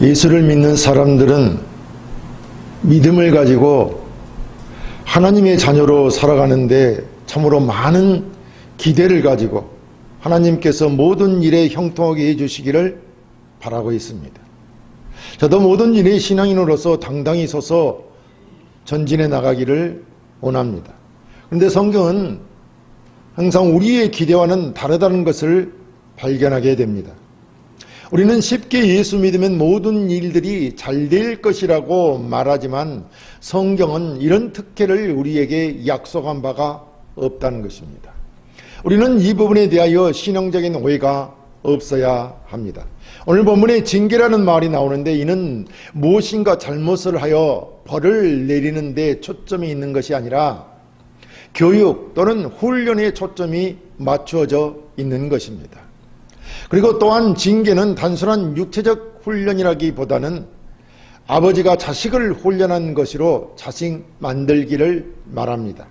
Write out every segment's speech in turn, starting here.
예수를 믿는 사람들은 믿음을 가지고 하나님의 자녀로 살아가는데 참으로 많은 기대를 가지고 하나님께서 모든 일에 형통하게 해주시기를 바라고 있습니다. 저도 모든 일에 신앙인으로서 당당히 서서 전진해 나가기를 원합니다. 그런데 성경은 항상 우리의 기대와는 다르다는 것을 발견하게 됩니다. 우리는 쉽게 예수 믿으면 모든 일들이 잘 될 것이라고 말하지만 성경은 이런 특혜를 우리에게 약속한 바가 없다는 것입니다. 우리는 이 부분에 대하여 신앙적인 오해가 없어야 합니다. 오늘 본문에 징계라는 말이 나오는데 이는 무엇인가 잘못을 하여 벌을 내리는 데 초점이 있는 것이 아니라 교육 또는 훈련에 초점이 맞추어져 있는 것입니다. 그리고 또한 징계는 단순한 육체적 훈련이라기보다는 아버지가 자식을 훈련한 것으로 자식 만들기를 말합니다.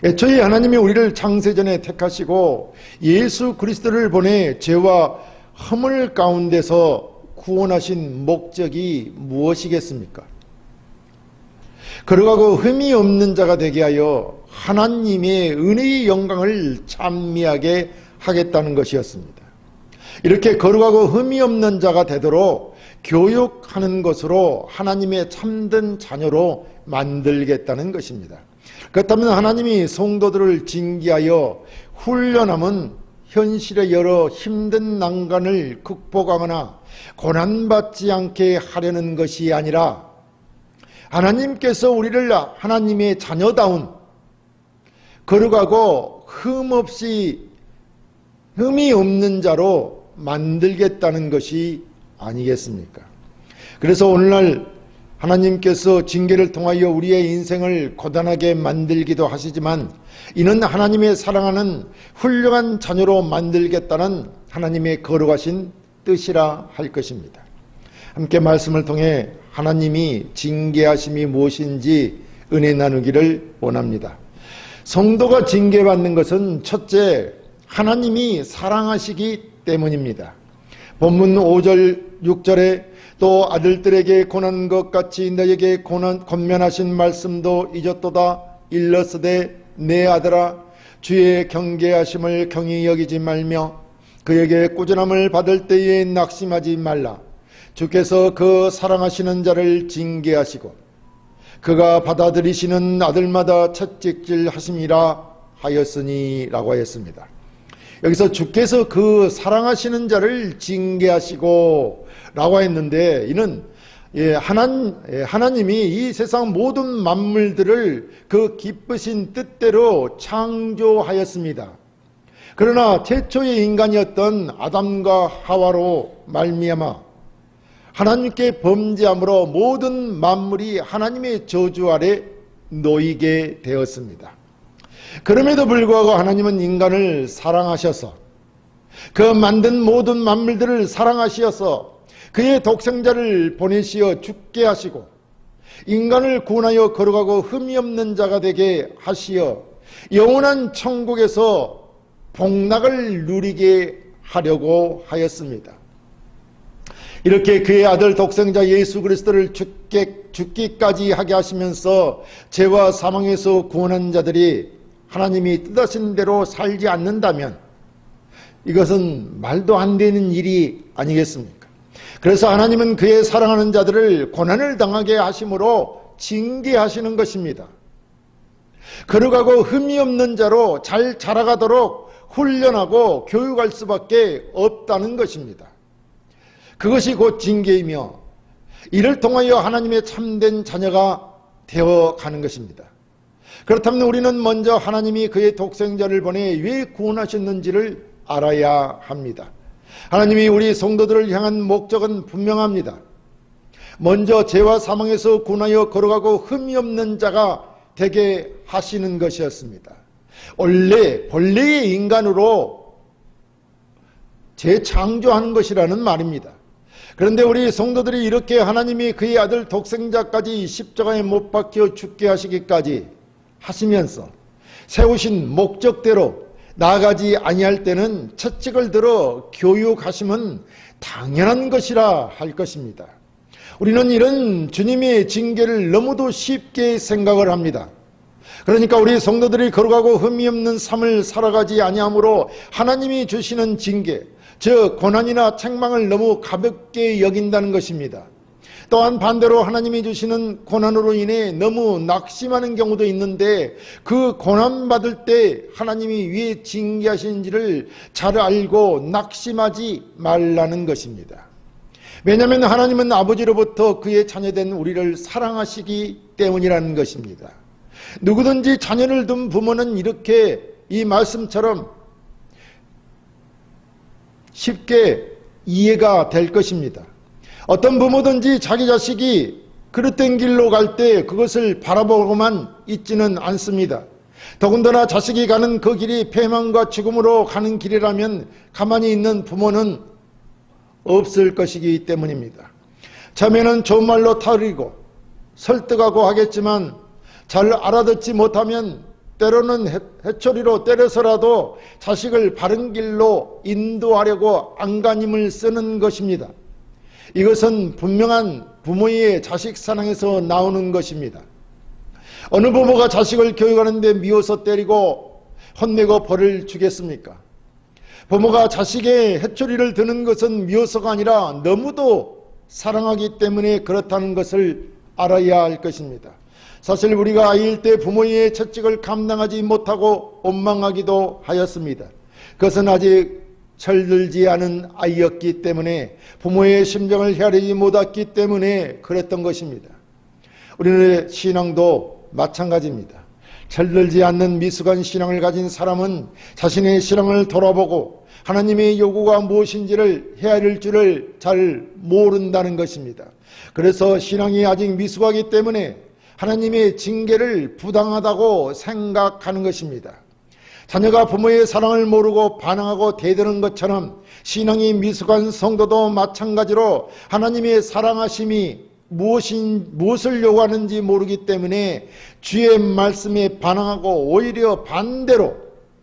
애초에 하나님이 우리를 창세전에 택하시고 예수 그리스도를 보내 죄와 허물 가운데서 구원하신 목적이 무엇이겠습니까? 거룩하고 흠이 없는 자가 되게 하여 하나님의 은혜의 영광을 찬미하게 하겠다는 것이었습니다. 이렇게 거룩하고 흠이 없는 자가 되도록 교육하는 것으로 하나님의 참된 자녀로 만들겠다는 것입니다. 그렇다면 하나님이 성도들을 징계하여 훈련함은 현실의 여러 힘든 난관을 극복하거나 고난받지 않게 하려는 것이 아니라 하나님께서 우리를 하나님의 자녀다운 거룩하고 흠이 없는 자로 만들겠다는 것이 아니겠습니까? 그래서 오늘날 하나님께서 징계를 통하여 우리의 인생을 고단하게 만들기도 하시지만 이는 하나님의 사랑하는 훌륭한 자녀로 만들겠다는 하나님의 거룩하신 뜻이라 할 것입니다. 함께 말씀을 통해 하나님이 징계하심이 무엇인지 은혜 나누기를 원합니다. 성도가 징계받는 것은 첫째, 하나님이 사랑하시기 때문입니다. 본문 5절 6절에 또 아들들에게 권한 것 같이 너에게 권면하신 말씀도 잊었도다. 일러스되 내 아들아 주의 경계하심을 경히 여기지 말며 그에게 꾸준함을 받을 때에 낙심하지 말라. 주께서 그 사랑하시는 자를 징계하시고 그가 받아들이시는 아들마다 채찍질 하심이라 하였으니 라고 하였습니다. 여기서 주께서 그 사랑하시는 자를 징계하시고 라고 했는데 이는 하나님이 이 세상 모든 만물들을 그 기쁘신 뜻대로 창조하였습니다. 그러나 최초의 인간이었던 아담과 하와로 말미암아 하나님께 범죄함으로 모든 만물이 하나님의 저주 아래 놓이게 되었습니다. 그럼에도 불구하고 하나님은 인간을 사랑하셔서 그 만든 모든 만물들을 사랑하시어서 그의 독생자를 보내시어 죽게 하시고 인간을 구원하여 거룩하고 흠이 없는 자가 되게 하시어 영원한 천국에서 복락을 누리게 하려고 하였습니다. 이렇게 그의 아들 독생자 예수 그리스도를 죽기까지 하게 하시면서 죄와 사망에서 구원한 자들이 하나님이 뜻하신 대로 살지 않는다면 이것은 말도 안 되는 일이 아니겠습니까? 그래서 하나님은 그의 사랑하는 자들을 고난을 당하게 하심으로 징계하시는 것입니다. 거룩하고 흠이 없는 자로 잘 자라가도록 훈련하고 교육할 수밖에 없다는 것입니다. 그것이 곧 징계이며 이를 통하여 하나님의 참된 자녀가 되어가는 것입니다. 그렇다면 우리는 먼저 하나님이 그의 독생자를 보내 왜 구원하셨는지를 알아야 합니다. 하나님이 우리 성도들을 향한 목적은 분명합니다. 먼저 죄와 사망에서 구원하여 거룩하고 흠이 없는 자가 되게 하시는 것이었습니다. 본래의 인간으로 재창조하는 것이라는 말입니다. 그런데 우리 성도들이 이렇게 하나님이 그의 아들 독생자까지 십자가에 못 박혀 죽게 하시기까지 하시면서 세우신 목적대로 나아가지 아니할 때는 채찍을 들어 교육하심은 당연한 것이라 할 것입니다. 우리는 이런 주님의 징계를 너무도 쉽게 생각을 합니다. 그러니까 우리 성도들이 거룩하고 흠이 없는 삶을 살아가지 아니하므로 하나님이 주시는 징계, 즉 고난이나 책망을 너무 가볍게 여긴다는 것입니다. 또한 반대로 하나님이 주시는 고난으로 인해 너무 낙심하는 경우도 있는데 그 고난받을 때 하나님이 왜 징계하시는지를 잘 알고 낙심하지 말라는 것입니다. 왜냐하면 하나님은 아버지로부터 그의 자녀된 우리를 사랑하시기 때문이라는 것입니다. 누구든지 자녀를 둔 부모는 이렇게 이 말씀처럼 쉽게 이해가 될 것입니다. 어떤 부모든지 자기 자식이 그릇된 길로 갈 때 그것을 바라보고만 있지는 않습니다. 더군다나 자식이 가는 그 길이 패망과 죽음으로 가는 길이라면 가만히 있는 부모는 없을 것이기 때문입니다. 처음에는 좋은 말로 타르고 설득하고 하겠지만 잘 알아듣지 못하면 때로는 해초리로 때려서라도 자식을 바른 길로 인도하려고 안간힘을 쓰는 것입니다. 이것은 분명한 부모의 자식 사랑에서 나오는 것입니다. 어느 부모가 자식을 교육하는데 미워서 때리고 혼내고 벌을 주겠습니까? 부모가 자식의 해초리를 드는 것은 미워서가 아니라 너무도 사랑하기 때문에 그렇다는 것을 알아야 할 것입니다. 사실 우리가 아이일 때 부모의 채찍을 감당하지 못하고 원망하기도 하였습니다. 그것은 아직 철들지 않은 아이였기 때문에 부모의 심정을 헤아리지 못했기 때문에 그랬던 것입니다. 우리의 신앙도 마찬가지입니다. 철들지 않는 미숙한 신앙을 가진 사람은 자신의 신앙을 돌아보고 하나님의 요구가 무엇인지를 헤아릴 줄을 잘 모른다는 것입니다. 그래서 신앙이 아직 미숙하기 때문에 하나님의 징계를 부당하다고 생각하는 것입니다. 자녀가 부모의 사랑을 모르고 반항하고 대드는 것처럼 신앙이 미숙한 성도도 마찬가지로 하나님의 사랑하심이 무엇을 요구하는지 모르기 때문에 주의 말씀에 반항하고 오히려 반대로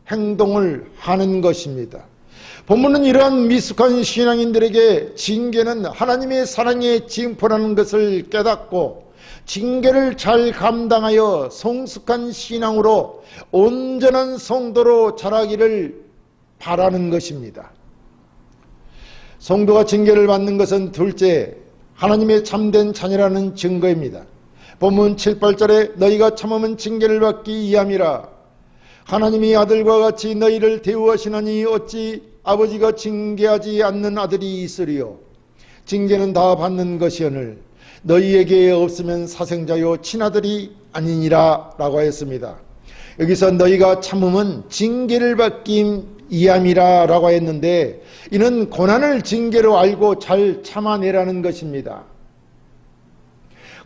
행동을 하는 것입니다. 본문은 이러한 미숙한 신앙인들에게 징계는 하나님의 사랑의 징표라는 것을 깨닫고 징계를 잘 감당하여 성숙한 신앙으로 온전한 성도로 자라기를 바라는 것입니다. 성도가 징계를 받는 것은 둘째, 하나님의 참된 자녀라는 증거입니다. 본문 7, 8절에 너희가 참으면 징계를 받기 이함이라. 하나님이 아들과 같이 너희를 대우하시나니 어찌 아버지가 징계하지 않는 아들이 있으리요. 징계는 다 받는 것이오늘 너희에게 없으면 사생자요 친아들이 아니니라 라고 했습니다. 여기서 너희가 참으면 징계를 받기 이함이라 라고 했는데 이는 고난을 징계로 알고 잘 참아내라는 것입니다.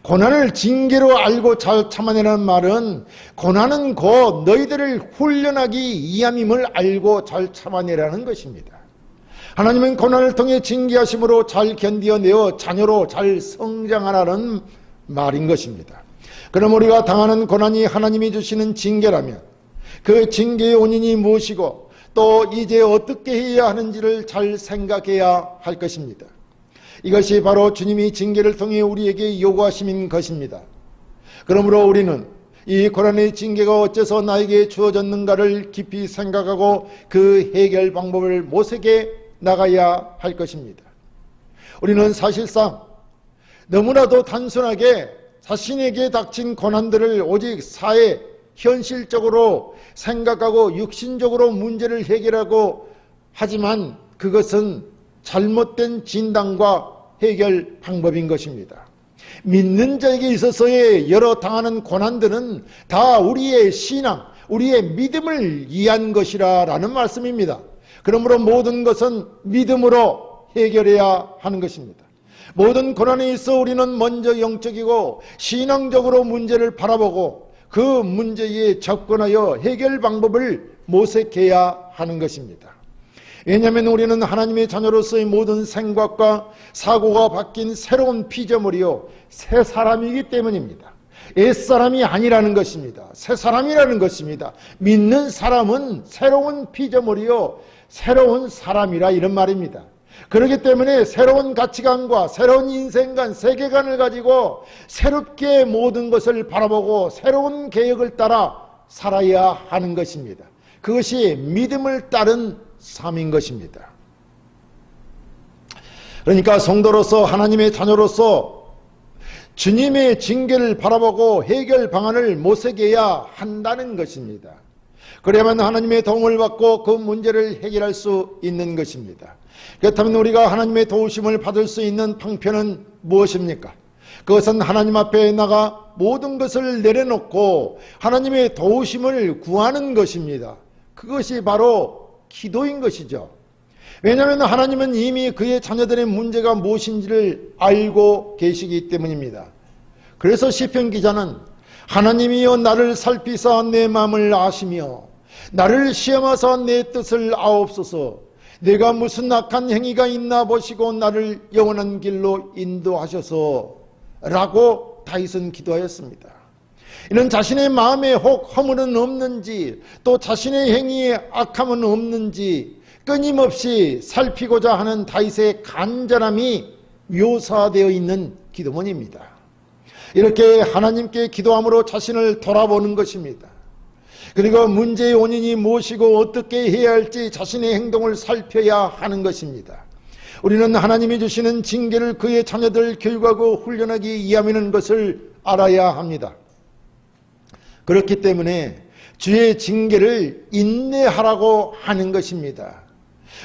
고난을 징계로 알고 잘 참아내라는 말은 고난은 곧 너희들을 훈련하기 이함임을 알고 잘 참아내라는 것입니다. 하나님은 고난을 통해 징계하심으로 잘 견디어내어 자녀로 잘 성장하라는 말인 것입니다. 그럼 우리가 당하는 고난이 하나님이 주시는 징계라면 그 징계의 원인이 무엇이고 또 이제 어떻게 해야 하는지를 잘 생각해야 할 것입니다. 이것이 바로 주님이 징계를 통해 우리에게 요구하심인 것입니다. 그러므로 우리는 이 고난의 징계가 어째서 나에게 주어졌는가를 깊이 생각하고 그 해결 방법을 모색해 나가야 할 것입니다. 우리는 사실상 너무나도 단순하게 자신에게 닥친 고난들을 오직 사회 현실적으로 생각하고 육신적으로 문제를 해결하고 하지만 그것은 잘못된 진단과 해결 방법인 것입니다. 믿는 자에게 있어서의 여러 당하는 고난들은 다 우리의 신앙, 우리의 믿음을 위한 것이라는 말씀입니다. 그러므로 모든 것은 믿음으로 해결해야 하는 것입니다. 모든 고난에 있어 우리는 먼저 영적이고 신앙적으로 문제를 바라보고 그 문제에 접근하여 해결 방법을 모색해야 하는 것입니다. 왜냐하면 우리는 하나님의 자녀로서의 모든 생각과 사고가 바뀐 새로운 피조물이요 새 사람이기 때문입니다. 옛사람이 아니라는 것입니다. 새 사람이라는 것입니다. 믿는 사람은 새로운 피조물이요 새로운 사람이라 이런 말입니다. 그렇기 때문에 새로운 가치관과 새로운 인생관, 세계관을 가지고 새롭게 모든 것을 바라보고 새로운 계획을 따라 살아야 하는 것입니다. 그것이 믿음을 따른 삶인 것입니다. 그러니까 성도로서, 하나님의 자녀로서 주님의 징계를 바라보고 해결 방안을 모색해야 한다는 것입니다. 그래야만 하나님의 도움을 받고 그 문제를 해결할 수 있는 것입니다. 그렇다면 우리가 하나님의 도우심을 받을 수 있는 방편은 무엇입니까? 그것은 하나님 앞에 나가 모든 것을 내려놓고 하나님의 도우심을 구하는 것입니다. 그것이 바로 기도인 것이죠. 왜냐하면 하나님은 이미 그의 자녀들의 문제가 무엇인지를 알고 계시기 때문입니다. 그래서 시편 기자는 하나님이여 나를 살피사 내 마음을 아시며 나를 시험하사 내 뜻을 아옵소서. 내가 무슨 악한 행위가 있나 보시고 나를 영원한 길로 인도하셔서 라고 다윗은 기도하였습니다. 이는 자신의 마음에 혹 허물은 없는지 또 자신의 행위에 악함은 없는지 끊임없이 살피고자 하는 다윗의 간절함이 묘사되어 있는 기도문입니다. 이렇게 하나님께 기도함으로 자신을 돌아보는 것입니다. 그리고 문제의 원인이 무엇이고 어떻게 해야 할지 자신의 행동을 살펴야 하는 것입니다. 우리는 하나님이 주시는 징계를 그의 자녀들 교육하고 훈련하기 위함이라는 것을 알아야 합니다. 그렇기 때문에 주의 징계를 인내하라고 하는 것입니다.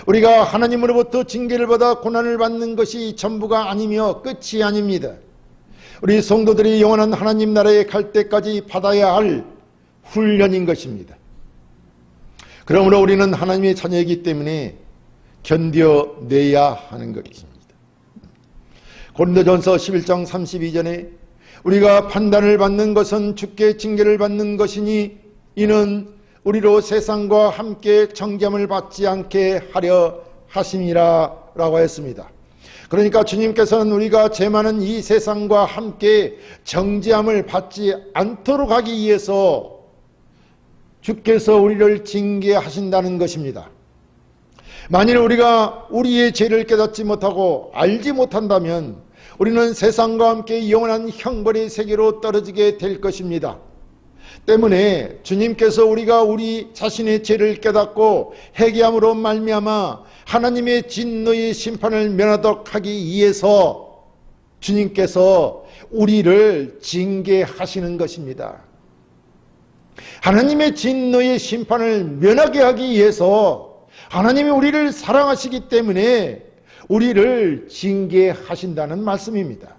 우리가 하나님으로부터 징계를 받아 고난을 받는 것이 전부가 아니며 끝이 아닙니다. 우리 성도들이 영원한 하나님 나라에 갈 때까지 받아야 할 훈련인 것입니다. 그러므로 우리는 하나님의 자녀이기 때문에 견뎌내야 하는 것입니다. 고린도전서 11장 32절에 우리가 판단을 받는 것은 주께 징계를 받는 것이니 이는 우리로 세상과 함께 정죄함을 받지 않게 하려 하심이라 라고 했습니다. 그러니까 주님께서는 우리가 죄 많은 이 세상과 함께 정죄함을 받지 않도록 하기 위해서 주께서 우리를 징계하신다는 것입니다. 만일 우리가 우리의 죄를 깨닫지 못하고 알지 못한다면 우리는 세상과 함께 영원한 형벌의 세계로 떨어지게 될 것입니다. 때문에 주님께서 우리가 우리 자신의 죄를 깨닫고 회개함으로 말미암아 하나님의 진노의 심판을 면하도록 하기 위해서 주님께서 우리를 징계하시는 것입니다. 하나님의 진노의 심판을 면하게 하기 위해서 하나님이 우리를 사랑하시기 때문에 우리를 징계하신다는 말씀입니다.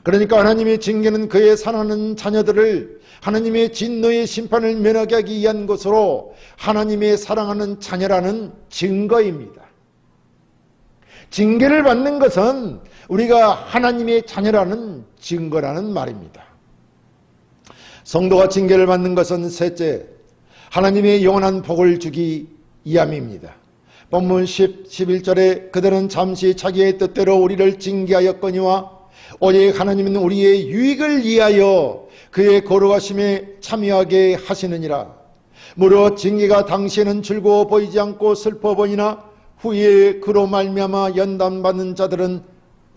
그러니까 하나님의 징계는 그의 사랑하는 자녀들을 하나님의 진노의 심판을 면하게 하기 위한 것으로 하나님의 사랑하는 자녀라는 증거입니다. 징계를 받는 것은 우리가 하나님의 자녀라는 증거라는 말입니다. 성도가 징계를 받는 것은 셋째, 하나님의 영원한 복을 주기 위함입니다. 본문 11절에 그들은 잠시 자기의 뜻대로 우리를 징계하였거니와 오직 하나님은 우리의 유익을 위하여 그의 거룩하심에 참여하게 하시느니라. 무릇 징계가 당시에는 즐거워 보이지 않고 슬퍼 보이나 후에 그로 말미암아 연단받는 자들은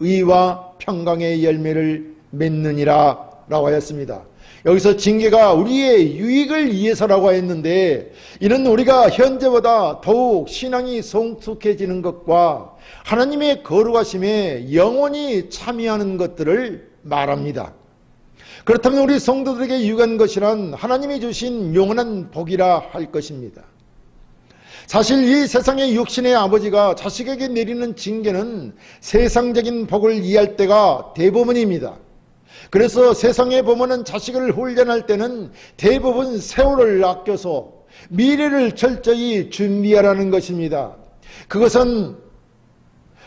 의와 평강의 열매를 맺느니라 라고 하였습니다. 여기서 징계가 우리의 유익을 위해서라고 했는데 이는 우리가 현재보다 더욱 신앙이 성숙해지는 것과 하나님의 거룩하심에 영원히 참여하는 것들을 말합니다. 그렇다면 우리 성도들에게 유익한 것이란 하나님이 주신 영원한 복이라 할 것입니다. 사실 이 세상의 육신의 아버지가 자식에게 내리는 징계는 세상적인 복을 이해할 때가 대부분입니다. 그래서 세상의 부모는 자식을 훈련할 때는 대부분 세월을 아껴서 미래를 철저히 준비하라는 것입니다. 그것은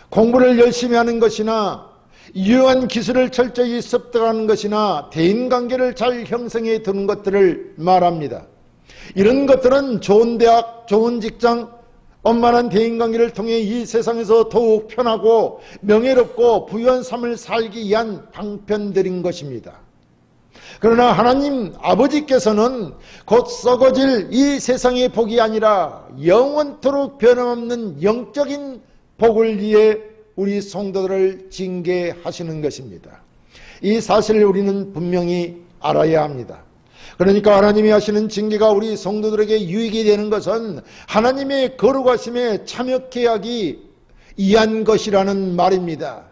공부를 열심히 하는 것이나 유효한 기술을 철저히 습득하는 것이나 대인관계를 잘 형성해 두는 것들을 말합니다. 이런 것들은 좋은 대학, 좋은 직장, 원만한 대인관계를 통해 이 세상에서 더욱 편하고 명예롭고 부유한 삶을 살기 위한 방편들인 것입니다. 그러나 하나님 아버지께서는 곧 썩어질 이 세상의 복이 아니라 영원토록 변함없는 영적인 복을 위해 우리 성도들을 징계하시는 것입니다. 이 사실을 우리는 분명히 알아야 합니다. 그러니까 하나님이 하시는 징계가 우리 성도들에게 유익이 되는 것은 하나님의 거룩하심에 참여케 하기 위한 것이라는 말입니다.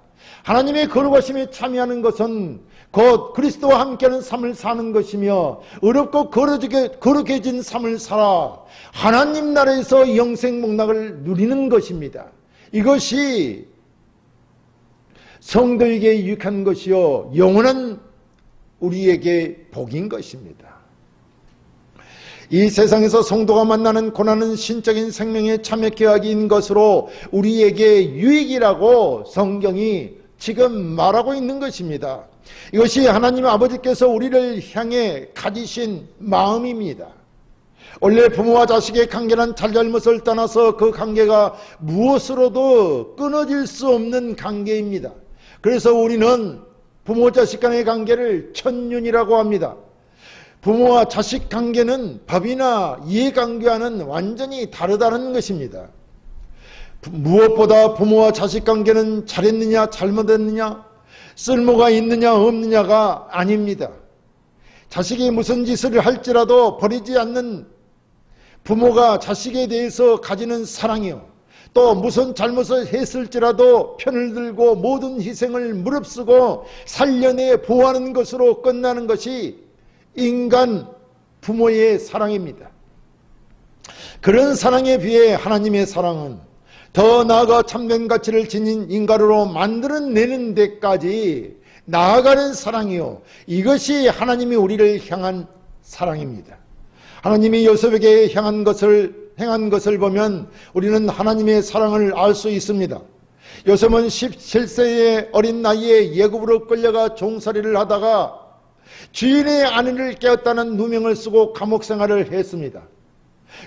하나님의 거룩하심에 참여하는 것은 곧 그리스도와 함께하는 삶을 사는 것이며 어렵고 거룩해진 삶을 살아 하나님 나라에서 영생 복락을 누리는 것입니다. 이것이 성도에게 유익한 것이요 영원한 우리에게 복인 것입니다. 이 세상에서 성도가 만나는 고난은 신적인 생명에 참여케 하기인 것으로 우리에게 유익이라고 성경이 지금 말하고 있는 것입니다. 이것이 하나님 아버지께서 우리를 향해 가지신 마음입니다. 원래 부모와 자식의 관계는 잘잘못을 떠나서 그 관계가 무엇으로도 끊어질 수 없는 관계입니다. 그래서 우리는 부모 자식 간의 관계를 천륜이라고 합니다. 부모와 자식 관계는 법이나 이해관계와는 완전히 다르다는 것입니다. 무엇보다 부모와 자식 관계는 잘했느냐 잘못했느냐 쓸모가 있느냐 없느냐가 아닙니다. 자식이 무슨 짓을 할지라도 버리지 않는 부모가 자식에 대해서 가지는 사랑이요, 또 무슨 잘못을 했을지라도 편을 들고 모든 희생을 무릅쓰고 살려내 보호하는 것으로 끝나는 것이 인간 부모의 사랑입니다. 그런 사랑에 비해 하나님의 사랑은 더 나아가 참된 가치를 지닌 인간으로 만들어내는 데까지 나아가는 사랑이요, 이것이 하나님이 우리를 향한 사랑입니다. 하나님이 요셉에게 행한 것을 보면 우리는 하나님의 사랑을 알 수 있습니다. 요셉은 17세의 어린 나이에 예굽으로 끌려가 종살이를 하다가 주인의 아내를 깨었다는 누명을 쓰고 감옥 생활을 했습니다.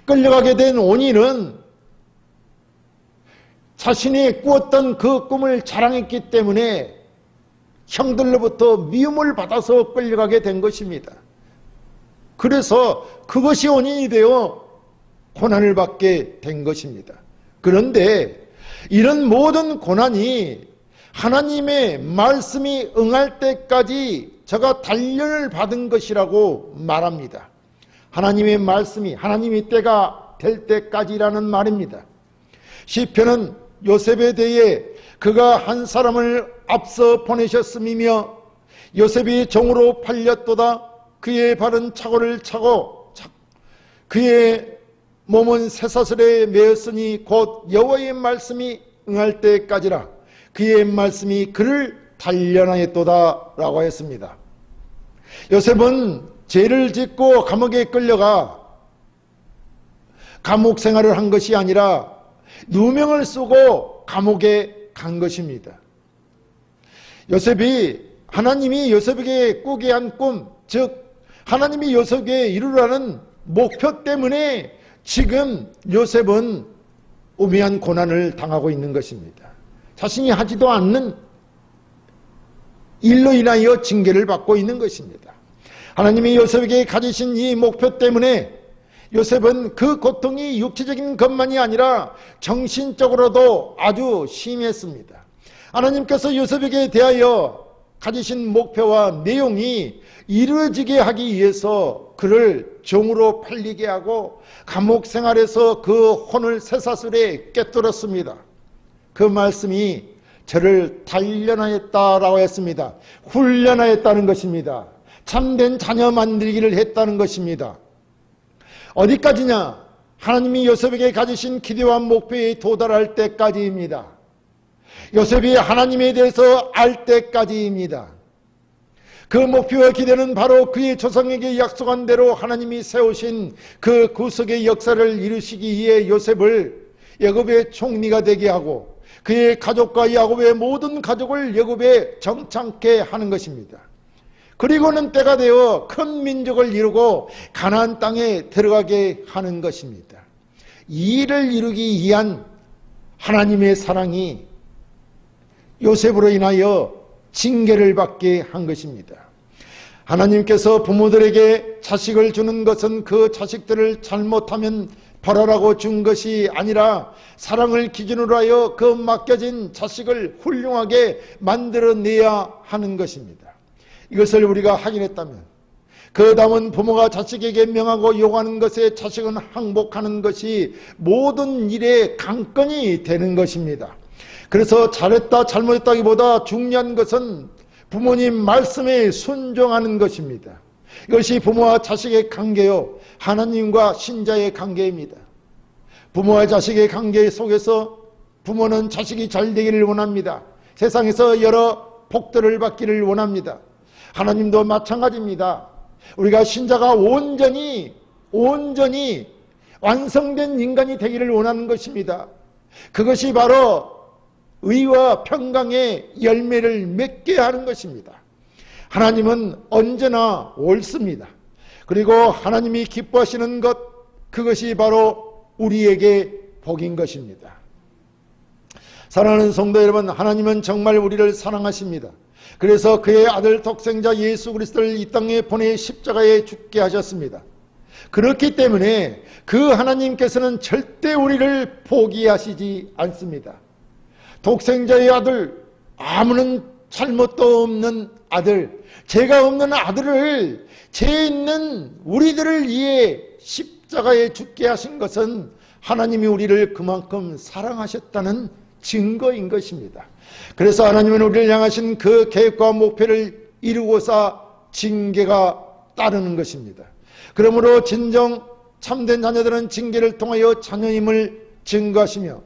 끌려가게 된 원인은 자신이 꾸었던 그 꿈을 자랑했기 때문에 형들로부터 미움을 받아서 끌려가게 된 것입니다. 그래서 그것이 원인이 되어 고난을 받게 된 것입니다. 그런데 이런 모든 고난이 하나님의 말씀이 응할 때까지 저가 단련을 받은 것이라고 말합니다. 하나님의 말씀이, 하나님이 때가 될 때까지라는 말입니다. 시편은 요셉에 대해 그가 한 사람을 앞서 보내셨음이며 요셉이 종으로 팔렸도다 그의 발은 착오를 차고 그의 몸은 쇠사슬에 매었으니 곧 여호와의 말씀이 응할 때까지라 그의 말씀이 그를 단련하였도다 라고 했습니다. 요셉은 죄를 짓고 감옥에 끌려가 감옥 생활을 한 것이 아니라 누명을 쓰고 감옥에 간 것입니다. 요셉이 하나님이 요셉에게 꾸게 한 꿈, 즉 하나님이 요셉에게 이루라는 목표 때문에 지금 요셉은 우매한 고난을 당하고 있는 것입니다. 자신이 하지도 않는 일로 인하여 징계를 받고 있는 것입니다. 하나님이 요셉에게 가지신 이 목표 때문에 요셉은 그 고통이 육체적인 것만이 아니라 정신적으로도 아주 심했습니다. 하나님께서 요셉에게 대하여 가지신 목표와 내용이 이루어지게 하기 위해서 그를 종으로 팔리게 하고 감옥 생활에서 그 혼을 쇠사슬에 꿰뚫었습니다. 그 말씀이 저를 단련하였다라고 했습니다. 훈련하였다는 것입니다. 참된 자녀 만들기를 했다는 것입니다. 어디까지냐? 하나님이 요셉에게 가지신 기대와 목표에 도달할 때까지입니다. 요셉이 하나님에 대해서 알 때까지입니다. 그 목표와 기대는 바로 그의 조상에게 약속한 대로 하나님이 세우신 그 구속의 역사를 이루시기 위해 요셉을 애굽의 총리가 되게 하고 그의 가족과 야곱의 모든 가족을 애굽에 정착케 하는 것입니다. 그리고는 때가 되어 큰 민족을 이루고 가나안 땅에 들어가게 하는 것입니다. 이 일을 이루기 위한 하나님의 사랑이 요셉으로 인하여 징계를 받게 한 것입니다. 하나님께서 부모들에게 자식을 주는 것은 그 자식들을 잘못하면 벌하라고 준 것이 아니라 사랑을 기준으로 하여 그 맡겨진 자식을 훌륭하게 만들어내야 하는 것입니다. 이것을 우리가 확인했다면 그 다음은 부모가 자식에게 명하고 요구하는 것에 자식은 항복하는 것이 모든 일의 관건이 되는 것입니다. 그래서 잘했다 잘못했다기보다 중요한 것은 부모님 말씀에 순종하는 것입니다. 이것이 부모와 자식의 관계요, 하나님과 신자의 관계입니다. 부모와 자식의 관계 속에서 부모는 자식이 잘 되기를 원합니다. 세상에서 여러 복들을 받기를 원합니다. 하나님도 마찬가지입니다. 우리가 신자가 온전히 완성된 인간이 되기를 원하는 것입니다. 그것이 바로 의와 평강의 열매를 맺게 하는 것입니다. 하나님은 언제나 옳습니다. 그리고 하나님이 기뻐하시는 것, 그것이 바로 우리에게 복인 것입니다. 사랑하는 성도 여러분, 하나님은 정말 우리를 사랑하십니다. 그래서 그의 아들 독생자 예수 그리스도를 이 땅에 보내 십자가에 죽게 하셨습니다. 그렇기 때문에 그 하나님께서는 절대 우리를 포기하시지 않습니다. 독생자의 아들, 아무런 잘못도 없는 아들, 죄가 없는 아들을 죄 있는 우리들을 위해 십자가에 죽게 하신 것은 하나님이 우리를 그만큼 사랑하셨다는 증거인 것입니다. 그래서 하나님은 우리를 향하신 그 계획과 목표를 이루고자 징계가 따르는 것입니다. 그러므로 진정 참된 자녀들은 징계를 통하여 자녀임을 증거하시며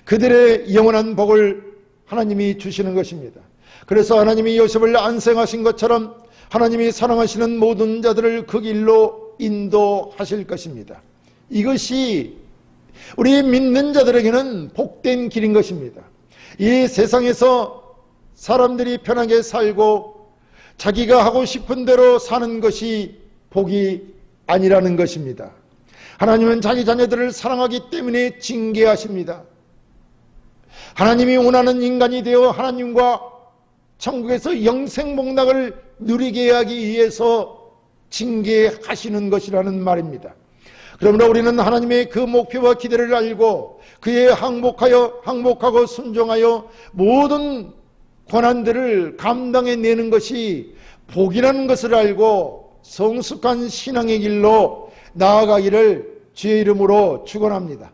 그들의 영원한 복을 하나님이 주시는 것입니다. 그래서 하나님이 요셉을 안생하신 것처럼 하나님이 사랑하시는 모든 자들을 그 길로 인도하실 것입니다. 이것이 우리 믿는 자들에게는 복된 길인 것입니다. 이 세상에서 사람들이 편하게 살고 자기가 하고 싶은 대로 사는 것이 복이 아니라는 것입니다. 하나님은 자기 자녀들을 사랑하기 때문에 징계하십니다. 하나님이 원하는 인간이 되어 하나님과 천국에서 영생복락을 누리게 하기 위해서 징계하시는 것이라는 말입니다. 그러므로 우리는 하나님의 그 목표와 기대를 알고 그에 항복하고 순종하여 모든 고난들을 감당해내는 것이 복이라는 것을 알고 성숙한 신앙의 길로 나아가기를 주의 이름으로 축원합니다.